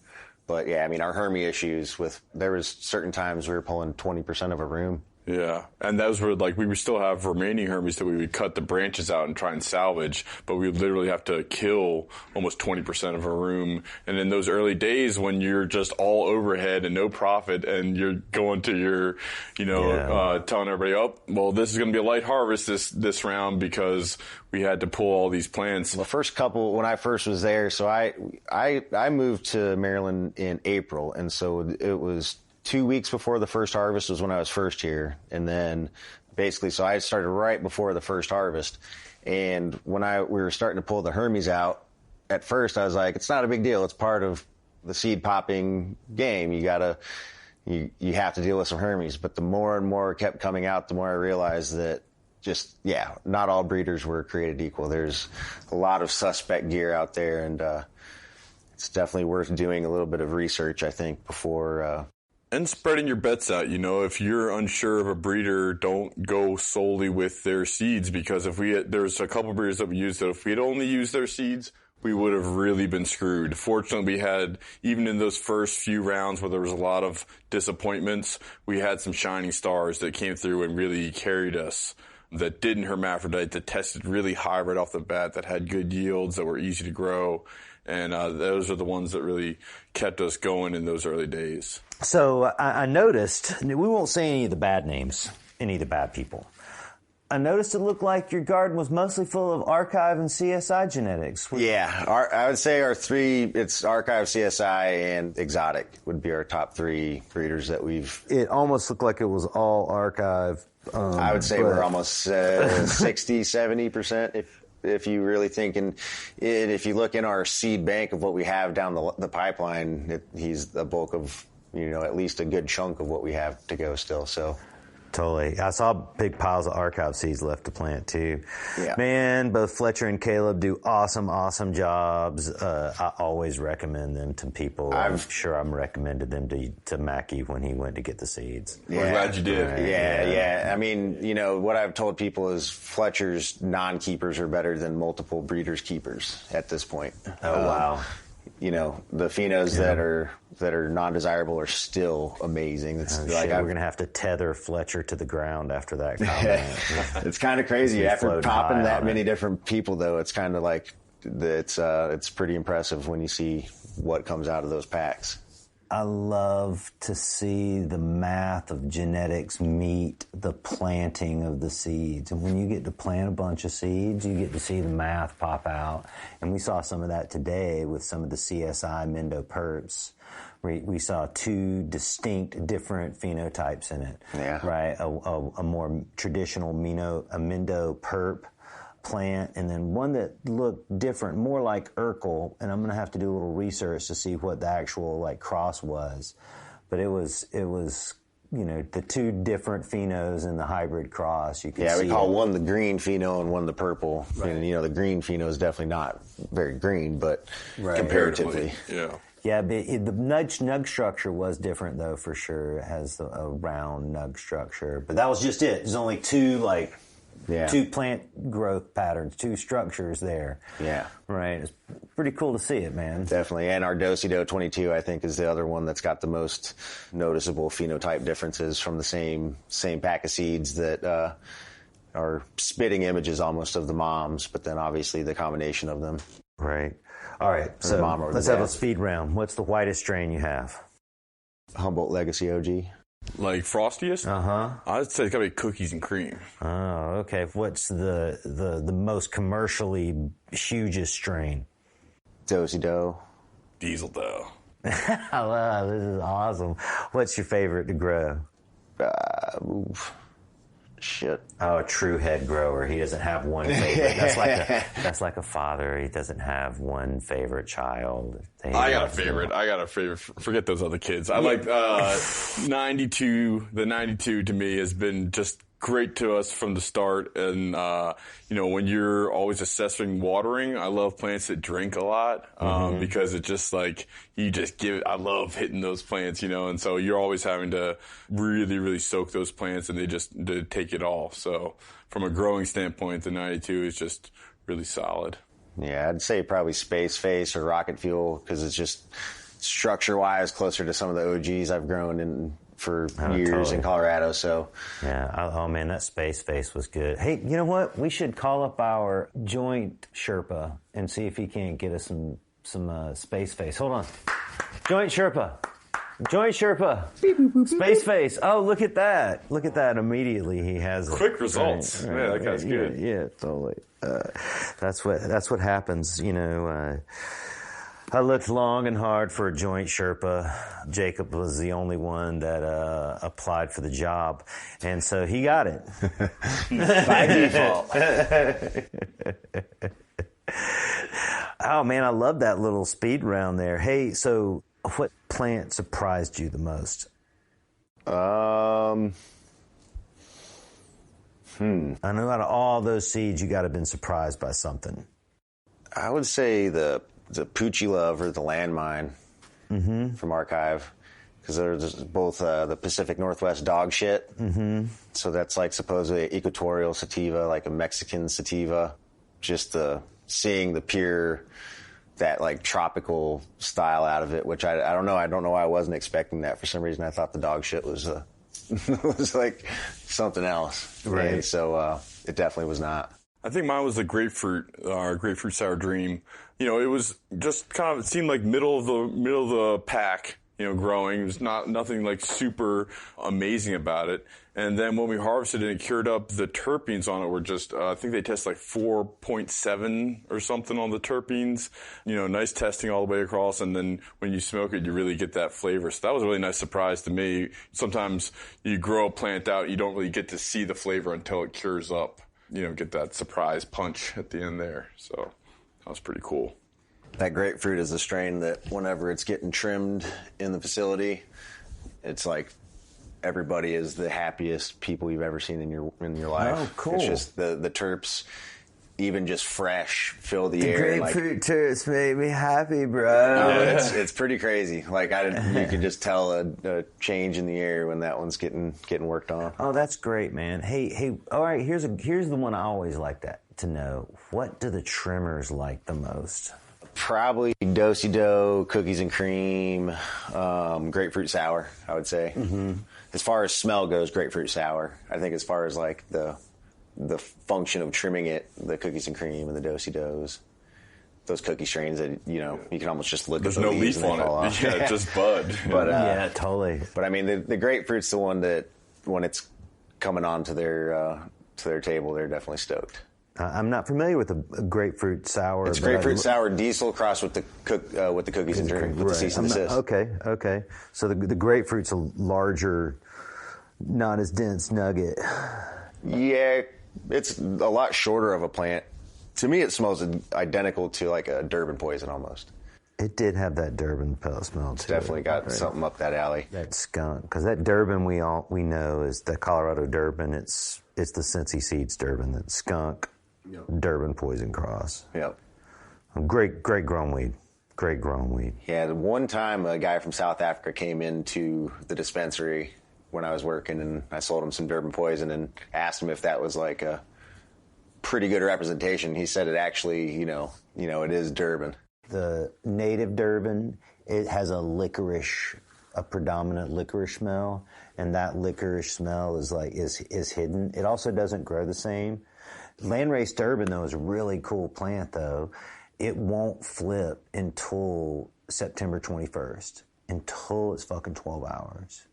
B: But yeah, I mean, our Hermy issues there was certain times we were pulling 20% of a room.
C: Yeah, and those were we would still have remaining Hermies that we would cut the branches out and try and salvage, but we would literally have to kill almost 20% of a room. And in those early days when you're just all overhead and no profit and you're going to your, telling everybody, oh, well, this is going to be a light harvest this round because we had to pull all these plants.
B: The first couple, when I first was there, so I moved to Maryland in April, and so it was 2 weeks before the first harvest was when I was first here. And then basically, so I started right before the first harvest. And when we were starting to pull the Hermies out, at first I was like, it's not a big deal. It's part of the seed popping game. You have to deal with some Hermies. But the more and more kept coming out, the more I realized that not all breeders were created equal. There's a lot of suspect gear out there, and it's definitely worth doing a little bit of research, I think, before...
C: And spreading your bets out. If you're unsure of a breeder, don't go solely with their seeds, because there's a couple breeders that we used that if we had only used their seeds, we would have really been screwed. Fortunately, we had, even in those first few rounds where there was a lot of disappointments, we had some shining stars that came through and really carried us, that didn't hermaphrodite, that tested really high right off the bat, that had good yields, that were easy to grow. And those are the ones that really kept us going in those early days.
A: So I noticed, we won't say any of the bad names, any of the bad people. I noticed it looked like your garden was mostly full of archive and CSI genetics.
B: Yeah, I would say it's archive, CSI, and exotic would be our top 3 breeders that we've...
A: It almost looked like it was all archive.
B: I would say we're almost 60, 70% if you really think, and if you look in our seed bank of what we have down the pipeline, he's the bulk of, at least a good chunk of what we have to go still. So
A: totally. I saw big piles of archive seeds left to plant too.
B: Yeah.
A: Man, both Fletcher and Caleb do awesome jobs. I always recommend them to people. I'm sure I'm recommended them to Mackie when he went to get the seeds.
B: Yeah.
C: I'm glad you did.
B: Right. Yeah. I mean, what I've told people is Fletcher's non-keepers are better than multiple breeders' keepers at this point.
A: Oh, wow.
B: The phenos that are non-desirable are still amazing. It's
A: we're going to have to tether Fletcher to the ground after that comment.
B: It's kind of crazy. After popping that many different people, though, it's kind of like it's pretty impressive when you see what comes out of those packs.
A: I love to see the math of genetics meet the planting of the seeds. And when you get to plant a bunch of seeds, you get to see the math pop out. And we saw some of that today with some of the CSI Mindo Perps. We saw 2 distinct different phenotypes in it.
B: Yeah.
A: Right? A more traditional Mindo Perp plant, and then one that looked different, more like Urkel, and I'm going to have to do a little research to see what the actual cross was. But it was the 2 different phenos in the hybrid cross. You can see
B: we call one the green pheno and one the purple.
A: Right.
B: And the green pheno is definitely not very green, but comparatively.
C: Yeah.
A: Yeah, but the nug structure was different, though, for sure. It has a round nug structure. But that was just it. There's only 2, 2 plant growth patterns, 2 structures there.
B: Yeah.
A: Right. It's pretty cool to see it, man.
B: Definitely. And our Dosido 22, I think, is the other one that's got the most noticeable phenotype differences from the same pack of seeds that are spitting images almost of the moms, but then obviously the combination of them.
A: Right. All right. So let's have a speed round. What's the whitest strain you have?
B: Humboldt Legacy OG.
C: Like frostiest? I'd say it's gotta be cookies and cream.
A: Oh, okay. What's the most commercially hugest strain?
B: Dosey Doe.
C: Diesel dough.
A: Wow, this is awesome. What's your favorite to grow?
B: Shit.
A: Oh, a true head grower. He doesn't have one favorite. That's like a father. He doesn't have one favorite child.
C: I got a favorite. Forget those other kids. I like 92. The 92 to me has been just great to us from the start. And, when you're always assessing watering, I love plants that drink a lot, because it just like, I love hitting those plants, and so you're always having to really, really soak those plants and they take it all. So from a growing standpoint, the 92 is just really solid.
B: Yeah, I'd say probably Space Face or Rocket Fuel, because it's just structure-wise closer to some of the OGs I've grown in for years in Colorado. So
A: yeah, oh man, that Space Face was good. Hey, you know what? We should call up our joint Sherpa and see if he can't get us some Space Face. Hold on, joint Sherpa. Space Face. Oh, look at that. Immediately he has it.
C: Quick results. Right. Yeah, that guy's good.
A: Yeah, totally. That's what happens, I looked long and hard for a joint Sherpa. Jacob was the only one that applied for the job, and so he got it.
B: By default.
A: Oh, man, I love that little speed round there. Hey, so what plant surprised you the most? I know out of all those seeds, you got to have been surprised by something.
B: I would say the Poochie Love or the Landmine from Archive, because they're both the Pacific Northwest dog shit. So that's like supposedly equatorial sativa, like a Mexican sativa. Just seeing the pure, that like tropical style out of it, which I don't know. I don't know why I wasn't expecting that. For some reason, I thought the dog shit was was like something else.
A: Right.
B: And so it definitely was not.
C: I think mine was the our grapefruit sour dream. It was just it seemed like middle of the pack, growing. There's nothing like super amazing about it. And then when we harvested it and cured up, the terpenes on it were just, I think they test like 4.7 or something on the terpenes. Nice testing all the way across. And then when you smoke it, you really get that flavor. So that was a really nice surprise to me. Sometimes you grow a plant out, you don't really get to see the flavor until it cures up. Get that surprise punch at the end there. So that was pretty cool.
B: That grapefruit is a strain that whenever it's getting trimmed in the facility, it's like everybody is the happiest people you've ever seen in your life.
A: Oh, cool.
B: It's just the terps, even just fresh, fill the air.
A: Grapefruit terps made me happy, bro.
B: It's pretty crazy. Like you could just tell a change in the air when that one's getting worked on.
A: Oh, that's great, man. Hey. All right, here's the one I always like to know. What do the trimmers like the most?
B: Probably Dosey Doe, cookies and cream, grapefruit sour, I would say. As far as smell goes, grapefruit sour. I think as far as like the function of trimming it, the cookies and cream and the Dosey Does, those cookie strains that, you can almost just look at the leaves and they fall off.
C: Yeah, just bud.
B: But,
A: yeah, totally.
B: But I mean, the grapefruit's the one that when it's coming onto their table, they're definitely stoked.
A: I'm not familiar with a grapefruit sour.
B: It's grapefruit sour diesel crossed with the cookies and cream, with the cease and desist.
A: Okay. So the grapefruit's a larger, not as dense nugget.
B: Yeah, it's a lot shorter of a plant. To me, it smells identical to like a Durban poison almost.
A: It did have that Durban smell too.
B: Definitely got something up that alley.
A: That skunk, because that Durban we know is the Colorado Durban. It's the Cincy Seeds Durban. That skunk. Yep. Durban poison cross.
B: Yep.
A: Great grown weed.
B: Yeah, the one time a guy from South Africa came into the dispensary when I was working, and I sold him some Durban poison and asked him if that was like a pretty good representation. He said it actually, it is Durban.
A: The native Durban, it has a licorice a predominant licorice smell, and that licorice smell is hidden. It also doesn't grow the same. Landrace Durban, though, is a really cool plant, though. It won't flip until September 21st, until it's fucking 12 hours,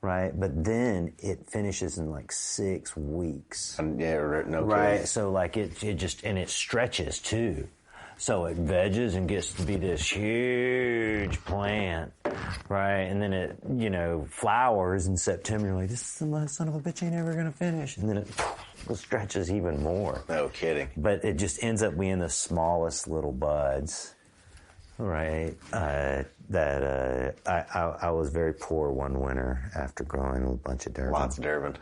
A: right? But then it finishes in like 6 weeks.
B: Yeah, no
A: right?
B: kidding.
A: So like it just, and it stretches too. So it veges and gets to be this huge plant, right? And then it, flowers in September. You're like, this son of a bitch ain't ever going to finish. And then it stretches even more.
B: No kidding.
A: But it just ends up being the smallest little buds, right? I was very poor one winter after growing a bunch of Durban.
B: Lots of Durban.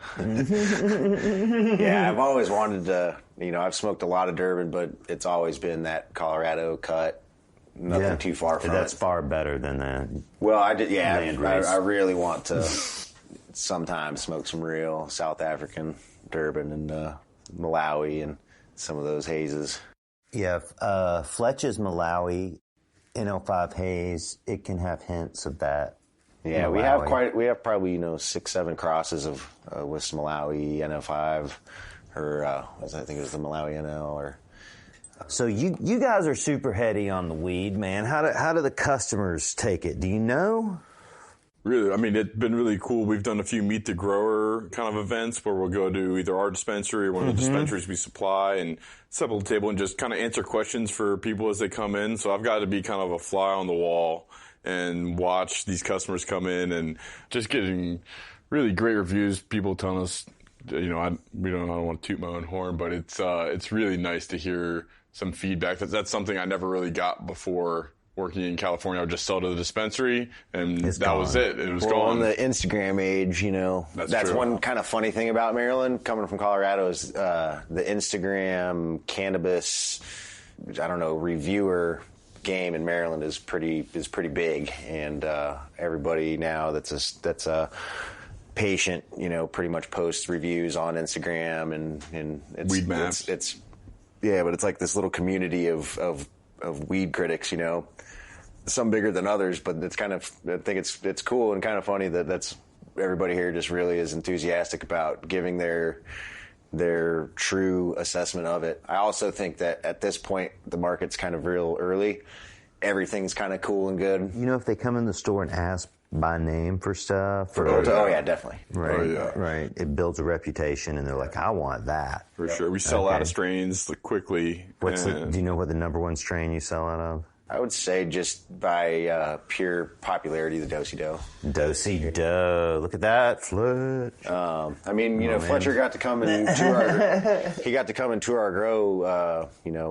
B: Yeah, I've always wanted to, I've smoked a lot of Durban, but it's always been that Colorado cut. Nothing too far from
A: That's
B: it.
A: far better than that.
B: Well, I really want to sometimes smoke some real South African Durban and Malawi and some of those hazes.
A: Yeah, Fletch's Malawi NL5 haze, it can have hints of that.
B: Yeah,
A: Malawi.
B: we have probably 6-7 crosses of with some Malawi NL5 or I think it was the Malawi NL or.
A: So you guys are super heady on the weed, man. How do the customers take it? Do you know?
C: Really, I mean, it's been really cool. We've done a few meet the grower kind of events where we'll go to either our dispensary or one of the dispensaries we supply and set up a table and just kind of answer questions for people as they come in. So I've got to be kind of a fly on the wall and watch these customers come in and just getting really great reviews. People telling us, I don't want to toot my own horn, but it's really nice to hear some feedback. That's something I never really got before. Working in California, I would just sell to the dispensary, and that was it. It was gone.
B: On the Instagram age, that's one kind of funny thing about Maryland. Coming from Colorado is the Instagram cannabis, reviewer game in Maryland is pretty big, and everybody now that's a patient, pretty much posts reviews on Instagram, and it's
C: weed maps.
B: But it's like this little community of weed critics, some bigger than others, but it's kind of, I think it's cool and kind of funny that's everybody here just really is enthusiastic about giving their true assessment of it. I also think that at this point, the market's kind of real early. Everything's kind of cool and good.
A: If they come in the store and ask by name for stuff.
B: Oh, yeah, definitely.
A: Right,
C: Oh, yeah.
A: right. It builds a reputation, and they're like, I want that.
C: For sure. We sell out of strains quickly.
A: Do you know what the number one strain you sell out of?
B: I would say just by pure popularity, the Do-si-Do.
A: Do-si-Do. Look at that, Fletch.
B: Fletcher got to come and tour our grow,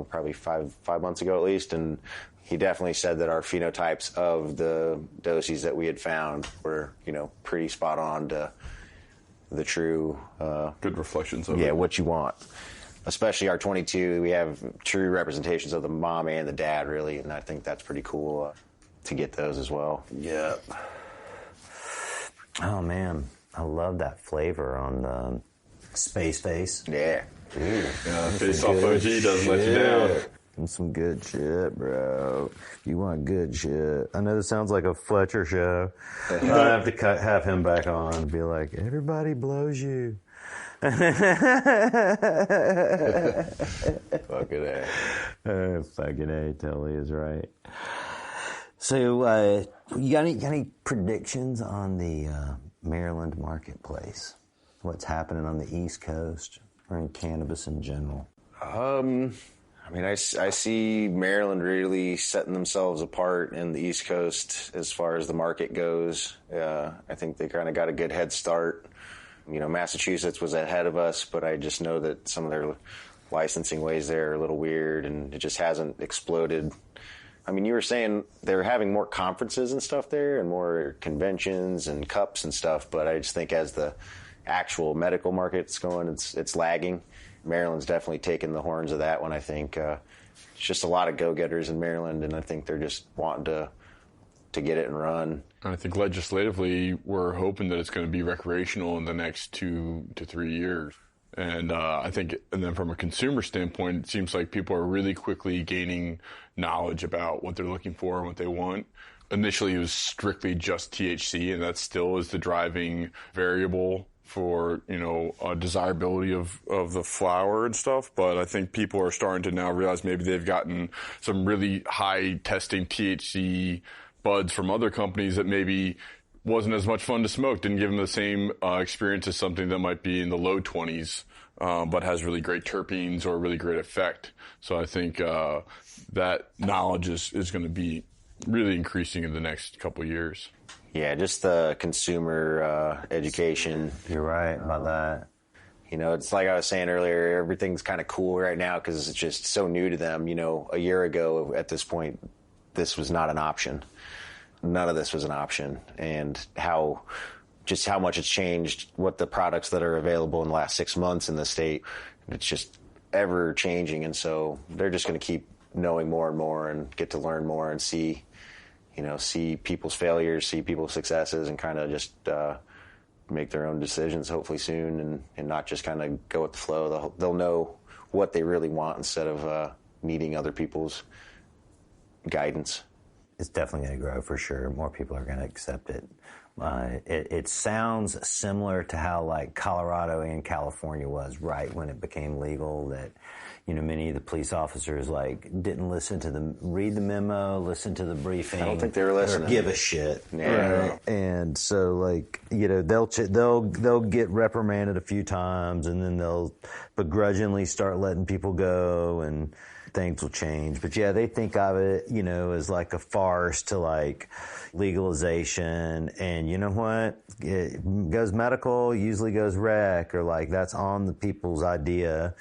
B: probably five months ago at least, and he definitely said that our phenotypes of the doses that we had found were, pretty spot on to the true...
C: good reflections of it.
B: Yeah, what you want. Especially our 22, we have true representations of the mom and the dad, really, and I think that's pretty cool to get those as well.
A: Yeah. Oh, man. I love that flavor on the Space Face.
B: Yeah.
A: Ooh.
C: Face Off OG doesn't let you down.
A: That's some good shit, bro. You want good shit. I know this sounds like a Fletcher show. I have to have him back on and be like, everybody blows you.
B: Fucking A.
A: Fucking A, totally is right. So, you got any predictions on the Maryland marketplace? What's happening on the East Coast or in cannabis in general?
B: I see Maryland really setting themselves apart in the East Coast as far as the market goes. I think they kind of got a good head start. Massachusetts was ahead of us, but I just know that some of their licensing ways there are a little weird, and it just hasn't exploded. I mean, you were saying they're having more conferences and stuff there and more conventions and cups and stuff, but I just think as the actual medical market's going, it's lagging. Maryland's definitely taken the horns of that one, I think. It's just a lot of go-getters in Maryland, and I think they're just wanting to get it and run.
C: I think legislatively, we're hoping that it's going to be recreational in the next 2 to 3 years. And I think, and then from a consumer standpoint, it seems like people are really quickly gaining knowledge about what they're looking for and what they want. initially it was strictly just THC, and that still is the driving variable for, desirability of the flower and stuff. But I think people are starting to now realize maybe they've gotten some really high testing THC buds from other companies that maybe wasn't as much fun to smoke, didn't give them the same experience as something that might be in the low 20s, but has really great terpenes or really great effect. So I think that knowledge is going to be really increasing in the next couple of years.
B: Yeah, just the consumer education.
A: You're right about that.
B: It's like I was saying earlier, everything's kind of cool right now because it's just so new to them. A year ago at this point, this was not an option. None of this was an option. And how much it's changed, what the products that are available in the last 6 months in the state, it's just ever changing. And so they're just going to keep knowing more and more and get to learn more and see people's failures, see people's successes, and kind of just make their own decisions hopefully soon and not just kind of go with the flow. They'll know what they really want instead of needing other people's guidance.
A: It's definitely going to grow for sure. More people are going to accept it. It sounds similar to how like Colorado and California was right when it became legal, that many of the police officers didn't read the memo, listen to the briefing.
B: I don't think they were listening.
A: Or give a shit.
B: Yeah.
A: Right? And so they'll get reprimanded a few times, and then they'll begrudgingly start letting people go, and things will change. But yeah, they think of it, as like a farce to legalization. And you know what? It goes medical, usually goes rec, or that's on the people's idea.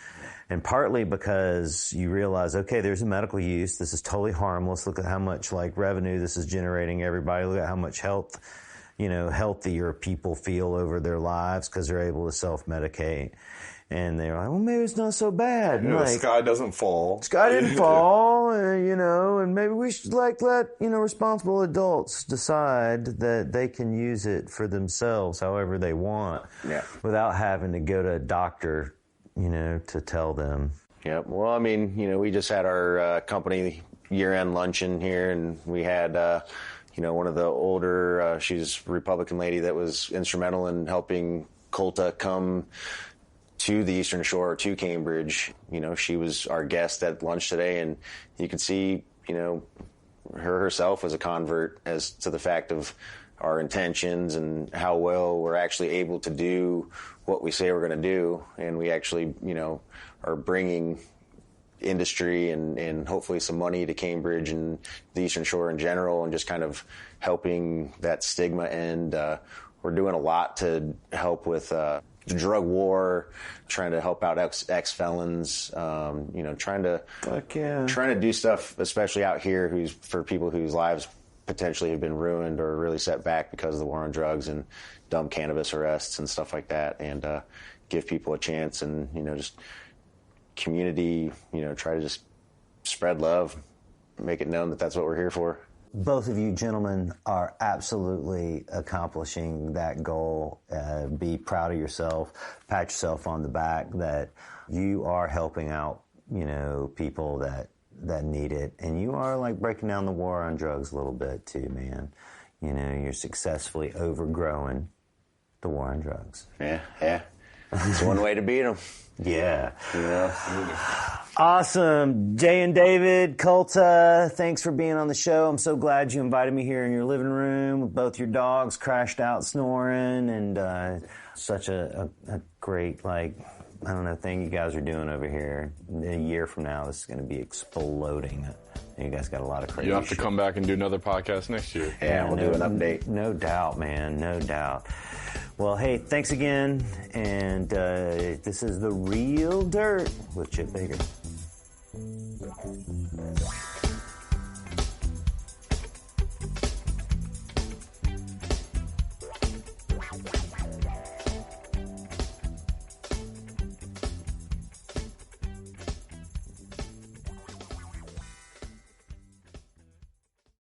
A: And partly because you realize, okay, there's a medical use. This is totally harmless. Look at how much revenue this is generating everybody. Look at how much healthier people feel over their lives because they're able to self-medicate. And they're like, well, maybe it's not so bad.
C: The sky doesn't fall.
A: Sky didn't fall, and maybe we should let, responsible adults decide that they can use it for themselves however they want, without having to go to a doctor, to tell them.
B: Yep. Well, we just had our company year-end luncheon here, and we had, one of the older, she's a Republican lady that was instrumental in helping Culta come to the Eastern Shore, to Cambridge. She was our guest at lunch today, and you could see, her herself was a convert as to the fact of our intentions and how well we're actually able to do what we say we're going to do. And we actually, are bringing industry and hopefully some money to Cambridge and the Eastern Shore in general, and just kind of helping that stigma end. We're doing a lot to help with drug war, trying to help out ex-felons, trying to do stuff, especially out here, for people whose lives potentially have been ruined or really set back because of the war on drugs and dumb cannabis arrests and stuff like that, and give people a chance and, just community, try to just spread love, make it known that that's what we're here for.
A: Both of you gentlemen are absolutely accomplishing that goal. Be proud of yourself. Pat yourself on the back that you are helping out, people that need it. And you are breaking down the war on drugs a little bit too, man. You're successfully overgrowing the war on drugs.
B: Yeah. It's one way to beat them.
A: Yeah. Awesome. Jay and David, Culta, thanks for being on the show. I'm so glad you invited me here in your living room with both your dogs crashed out snoring, and such a great, thing you guys are doing over here. A year from now, this is going to be exploding. You guys got a lot of crazy
C: You have to
A: shit.
C: come back and do another podcast next year.
B: Yeah, we'll do an update.
A: No doubt, man. No doubt. Well, hey, thanks again. And this is The Real Dirt with Chip Baker.